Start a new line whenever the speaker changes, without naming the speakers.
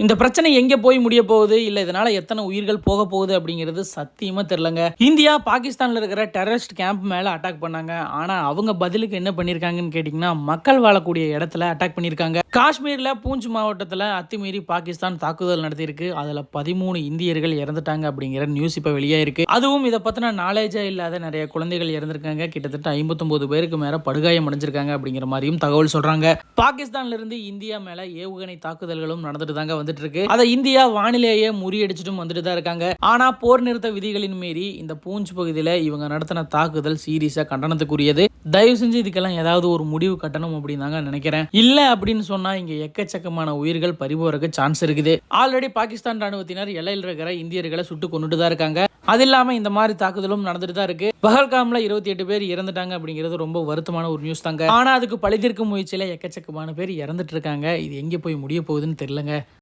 இந்த பிரச்சனை எங்கே போய் முடிய போகுது, இல்லை இதனால எத்தனை உயிர்கள் போக போகுது அப்படிங்கிறது சத்தியமாக தெரிலங்க. இந்தியா பாகிஸ்தானில் இருக்கிற டெரரிஸ்ட் கேம்ப் மேலே அட்டாக் பண்ணாங்க. ஆனால் அவங்க பதிலுக்கு என்ன பண்ணியிருக்காங்கன்னு கேட்டிங்கன்னா, மக்கள் வாழக்கூடிய இடத்துல அட்டாக் பண்ணியிருக்காங்க. காஷ்மீரில் பூஞ்ச் மாவட்டத்தில் அத்துமீறி பாகிஸ்தான் தாக்குதல் நடத்தியிருக்கு. அதில் 13 இந்தியர்கள் இறந்துட்டாங்க அப்படிங்கிற நியூஸ் இப்போ வெளியாயிருக்கு. அதுவும் இதை பற்றின நாலேஜே இல்லாத நிறைய குழந்தைகள் இறந்திருக்காங்க. கிட்டத்தட்ட 59 பேருக்கு மேலே படுகாயம் அடைஞ்சிருக்காங்க அப்படிங்கிற மாதிரியும் தகவல் சொல்கிறாங்க. பாகிஸ்தான்ல இருந்து இந்தியா மேலே ஏவுகணை தாக்குதல்களும் நடந்துட்டு தாங்க வந்துட்டு இருக்கு. அதை இந்தியா வானிலேயே முறியடிச்சிட்டும் வந்துட்டு தான் இருக்காங்க. ஆனா போர் நிறுத்த விதிகளின் மீறி இந்த பூஞ்ச் பகுதியில் இவங்க நடத்தின தாக்குதல் சீரியஸா கண்டனத்துக்குரியது. தயவு செஞ்சு இதுக்கெல்லாம் ஏதாவது ஒரு முடிவு கட்டணும் அப்படின்னு தாங்க நினைக்கிறேன். இல்ல அப்படின்னு சொன்னா இங்க எக்கச்சக்கமான உயிர்கள் பறிபோறதுக்கு சான்ஸ் இருக்குது. ஆல்ரெடி பாகிஸ்தான் ராணுவத்தினர் எல்லையில் இருக்கிற இந்தியர்களை சுட்டு கொண்டுட்டு தான் இருக்காங்க. அது இல்லாம இந்த மாதிரி தாக்குதலும் நடந்துட்டு தான் இருக்கு. பஹல்காம்ல 28 பேர் இறந்துட்டாங்க அப்படிங்கிறது ரொம்ப வருத்தமான ஒரு நியூஸ் தாங்க. ஆனா அதுக்கு பழிதீர்க்கும் முயற்சியில எக்கச்சக்கமான பேர் இறந்துட்டு இருக்காங்க. இது எங்க போய் முடிய போகுதுன்னு தெரியலங்க.